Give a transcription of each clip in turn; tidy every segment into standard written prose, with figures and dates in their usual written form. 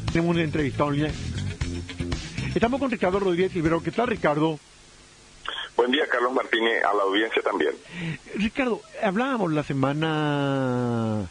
Tenemos un entrevistado en línea. Estamos con Ricardo Rodríguez Silvero. ¿Qué tal, Ricardo? Buen día, Carlos Martínez, a la audiencia también. Ricardo, hablábamos la semana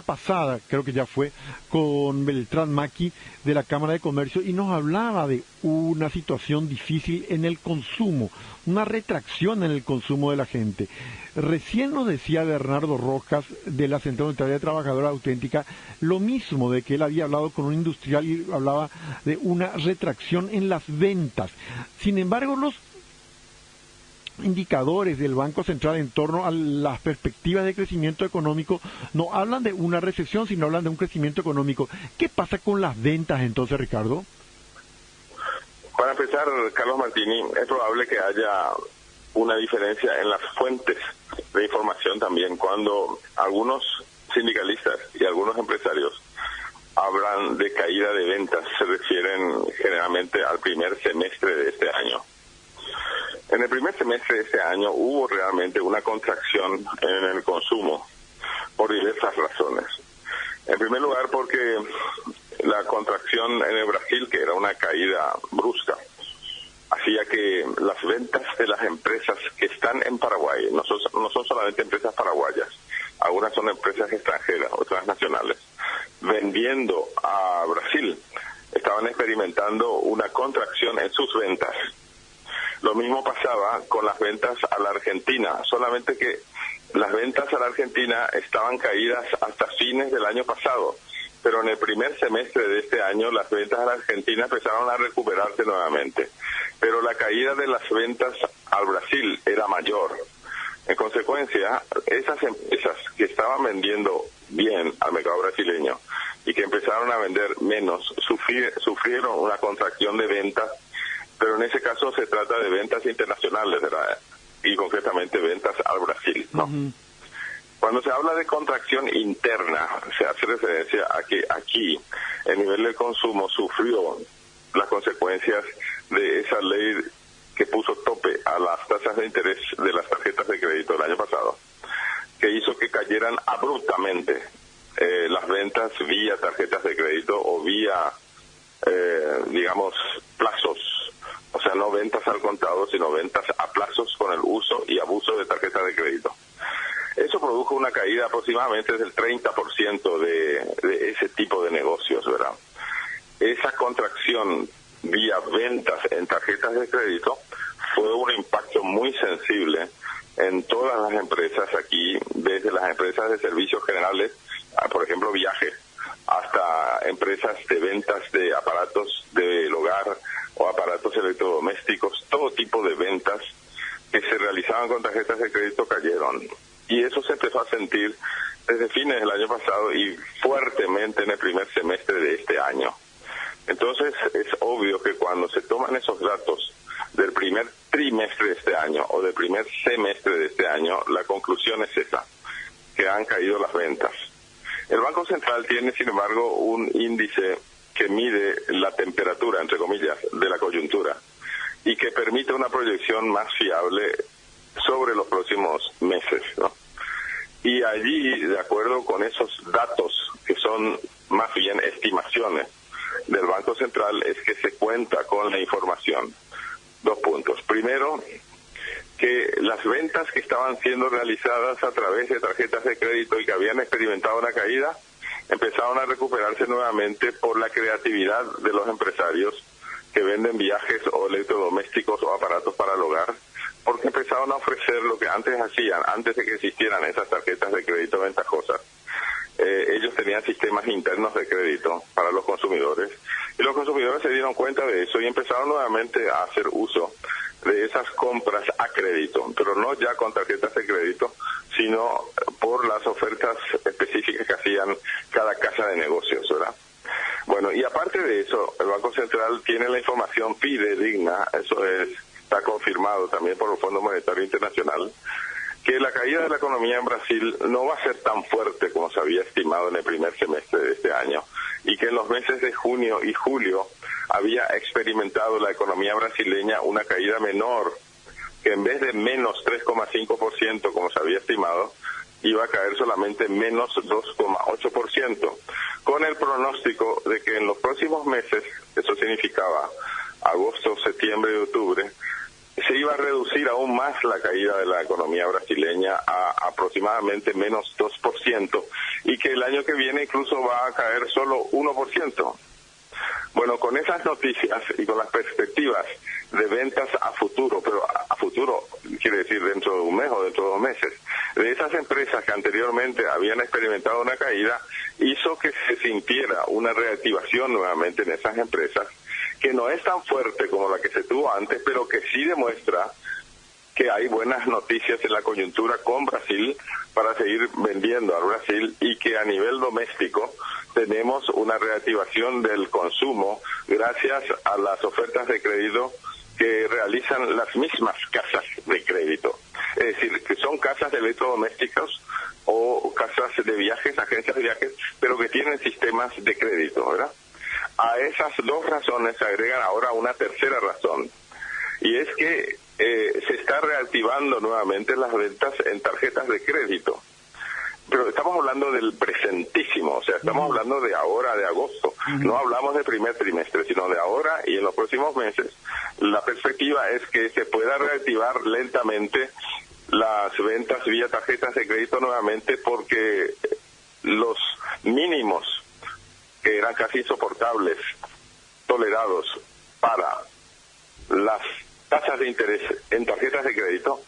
pasada, creo que ya fue, con Beltrán Maki de la Cámara de Comercio y nos hablaba de una situación difícil en el consumo, una retracción en el consumo de la gente. Recién nos decía Bernardo Rojas de la Central Unitaria de Trabajadora Auténtica lo mismo, de que él había hablado con un industrial y hablaba de una retracción en las ventas. Sin embargo, los indicadores del Banco Central en torno a las perspectivas de crecimiento económico no hablan de una recesión, sino hablan de un crecimiento económico. ¿Qué pasa con las ventas entonces, Ricardo? Para empezar, Carlos Martínez, es probable que haya una diferencia en las fuentes de información también, cuando algunos sindicalistas y algunos empresarios hablan de caída de ventas, se refieren generalmente al primer semestre de este año. En el primer semestre de este año hubo realmente una contracción en el consumo por diversas razones. En primer lugar, porque la contracción en el Brasil, que era una caída brusca, hacía que las ventas de las empresas que están en Paraguay, no son solamente empresas paraguayas, algunas son empresas extranjeras, otras nacionales, vendiendo a Brasil, estaban experimentando una contracción en sus ventas. Lo mismo pasaba con las ventas a la Argentina, solamente que las ventas a la Argentina estaban caídas hasta fines del año pasado, pero en el primer semestre de este año las ventas a la Argentina empezaron a recuperarse nuevamente, pero la caída de las ventas al Brasil era mayor. En consecuencia, esas empresas que estaban vendiendo bien al mercado brasileño y que empezaron a vender menos, sufrieron una contracción de ventas, pero en ese caso se trata de ventas internacionales, ¿verdad? Y concretamente ventas al Brasil, ¿no? Uh-huh. Cuando se habla de contracción interna, se hace referencia a que aquí el nivel de consumo sufrió las consecuencias de esa ley que puso tope a las tasas de interés de las tarjetas de crédito el año pasado, que hizo que cayeran abruptamente las ventas vía tarjetas de crédito o vía, digamos, plazos. O sea, no ventas al contado, sino ventas a plazos con el uso y abuso de tarjetas de crédito. Eso produjo una caída aproximadamente del 30% de ese tipo de negocios, ¿verdad? Esa contracción vía ventas en tarjetas de crédito fue un impacto muy sensible en todas las empresas aquí, desde las empresas de servicios generales, por ejemplo, viajes, hasta empresas de ventas de aparatos del hogar o aparatos electrodomésticos, todo tipo de ventas que se realizaban con tarjetas de crédito cayeron. Y eso se empezó a sentir desde fines del año pasado y fuertemente en el primer semestre de este año. Entonces es obvio que cuando se toman esos datos del primer trimestre de este año o del primer semestre de este año, la conclusión es esa, que han caído las ventas. El Banco Central tiene, sin embargo, un índice que mide la temperatura, entre comillas, de la coyuntura y que permite una proyección más fiable sobre los próximos meses, ¿no? Y allí, de acuerdo con esos datos, que son más bien estimaciones del Banco Central, es que se cuenta con la información. 2 puntos. Primero, que las ventas que estaban siendo realizadas a través de tarjetas de crédito y que habían experimentado una caída, empezaron a recuperarse nuevamente por la creatividad de los empresarios que venden viajes o electrodomésticos o aparatos para el hogar, porque empezaron a ofrecer lo que antes hacían, antes de que existieran esas tarjetas de crédito ventajosas. Ellos tenían sistemas internos de crédito para los consumidores y los consumidores se dieron cuenta de eso y empezaron nuevamente a hacer uso de esas compras a crédito, pero no ya con tarjetas de crédito, sino por las ofertas específicas que hacían cada casa de negocios, ¿verdad? Bueno, y aparte de eso, el Banco Central tiene la información fidedigna, está confirmado también por el Fondo Monetario Internacional, que la caída de la economía en Brasil no va a ser tan fuerte como se había estimado en el primer semestre de este año, y que en los meses de junio y julio había experimentado la economía brasileña una caída menor, que en vez de menos 3,5% como se había estimado, iba a caer solamente menos 2,8%, con el pronóstico de que en los próximos meses, eso significaba agosto, septiembre y octubre, se iba a reducir aún más la caída de la economía brasileña a aproximadamente menos 2%, y que el año que viene incluso va a caer solo 1%. Bueno, con esas noticias y con las perspectivas de ventas a futuro, pero a futuro quiere decir dentro de un mes o dentro de 2 meses, de esas empresas que anteriormente habían experimentado una caída, hizo que se sintiera una reactivación nuevamente en esas empresas, que no es tan fuerte como la que se tuvo antes, pero que sí demuestra que hay buenas noticias en la coyuntura con Brasil para seguir vendiendo al Brasil, y que a nivel doméstico tenemos una reactivación del consumo gracias a las ofertas de crédito que realizan las mismas casas de crédito. Es decir, que son casas de electrodomésticos o casas de viajes, agencias de viajes, pero que tienen sistemas de crédito, ¿verdad? A esas 2 razones se agregan ahora una tercera razón, y es que se está reactivando nuevamente las ventas en tarjetas de crédito. Pero estamos hablando del presentísimo, o sea, estamos hablando de ahora, de agosto. No hablamos del primer trimestre, sino de ahora y en los próximos meses. La perspectiva es que se pueda reactivar lentamente las ventas vía tarjetas de crédito nuevamente, porque los mínimos que eran casi insoportables, tolerados para las tasas de interés en tarjetas de crédito,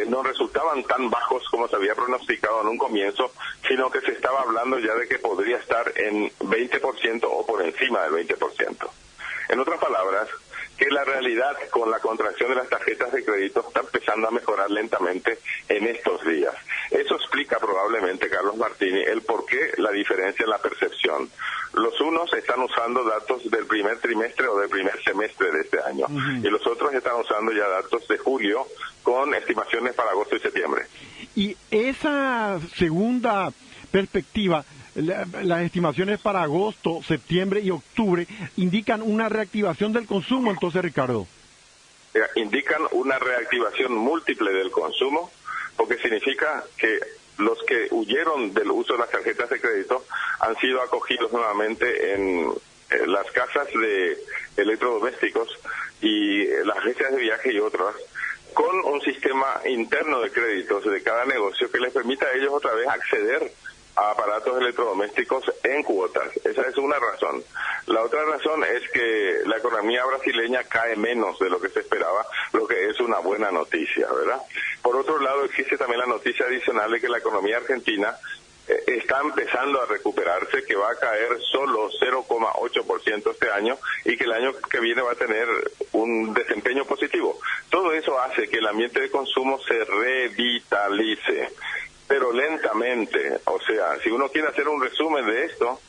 no resultaban tan bajos como se había pronosticado en un comienzo, sino que se estaba hablando ya de que podría estar en 20% o por encima del 20%. En otras palabras, que la realidad con la contracción de las tarjetas de crédito está empezando a mejorar lentamente en estos días. Eso explica probablemente, Carlos Martini, el por qué la diferencia en la percepción. Los unos están usando datos del primer trimestre o del primer semestre de este año, y los otros están usando ya datos de julio con estimaciones para agosto y septiembre. Y esa segunda perspectiva, las estimaciones para agosto, septiembre y octubre indican una reactivación del consumo, entonces, Ricardo. Indican una reactivación múltiple del consumo, porque significa que los que huyeron del uso de las tarjetas de crédito han sido acogidos nuevamente en las casas de electrodomésticos y las agencias de viaje y otras, con un sistema interno de créditos de cada negocio que les permita a ellos otra vez acceder a aparatos electrodomésticos en cuotas. Esa es una razón. La otra razón es que la economía brasileña cae menos de lo que se esperaba, lo que es una buena noticia, ¿verdad? Por otro lado, existe también la noticia adicional de que la economía argentina está empezando a recuperarse, que va a caer solo 0,8% este año y que el año que viene va a tener un desempeño positivo. Todo eso hace que el ambiente de consumo se revitalice, pero lentamente. O sea, si uno quiere hacer un resumen de esto,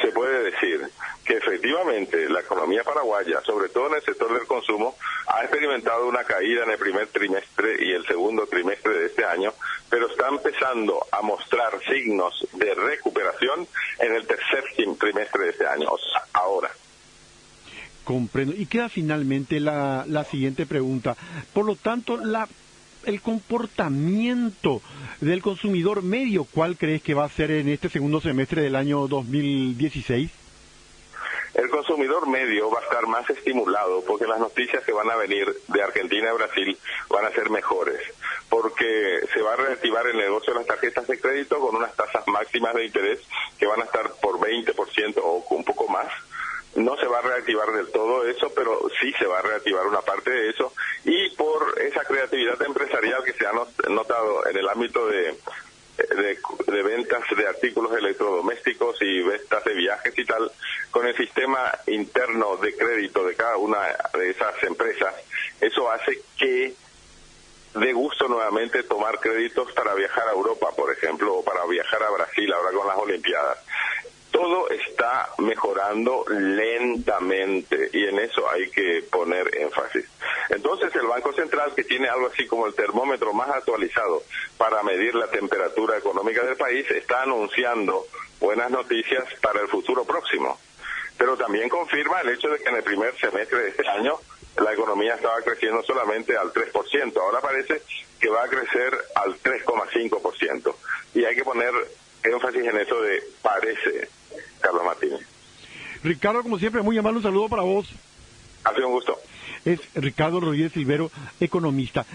se puede decir que efectivamente la economía paraguaya, sobre todo en el sector del consumo, ha experimentado una caída en el primer trimestre y el segundo trimestre de este año, pero está empezando a mostrar signos de recuperación en el tercer trimestre de este año, o sea, ahora. Comprendo. Y queda finalmente la siguiente pregunta. Por lo tanto, el comportamiento del consumidor medio, ¿cuál crees que va a ser en este segundo semestre del año 2016? El consumidor medio va a estar más estimulado porque las noticias que van a venir de Argentina y Brasil van a ser mejores, porque se va a reactivar el negocio de las tarjetas de crédito con unas tasas máximas de interés que van a estar por 20% o un poco más. No se va a reactivar del todo eso, pero sí se va a reactivar una parte de eso, y por esa creatividad empresarial que se ha notado en el ámbito de ventas de artículos electrodomésticos y ventas de viajes y tal, con el sistema interno de crédito de cada una de esas empresas, eso hace que dé gusto nuevamente tomar créditos para viajar a Europa, por ejemplo, o para viajar a Brasil ahora con las Olimpiadas. Todo está mejorando lentamente y en eso hay que poner énfasis. Entonces el Banco Central, que tiene algo así como el termómetro más actualizado para medir la temperatura económica del país, está anunciando buenas noticias para el futuro próximo. Pero también confirma el hecho de que en el primer semestre de este año la economía estaba creciendo solamente al 3%. Ahora parece que va a crecer al 3,5%. Y hay que poner énfasis énfasis en eso de parece, Carlos Martínez. Ricardo, como siempre, muy amable, un saludo para vos. Ha sido un gusto. Es Ricardo Rodríguez Silvero, economista.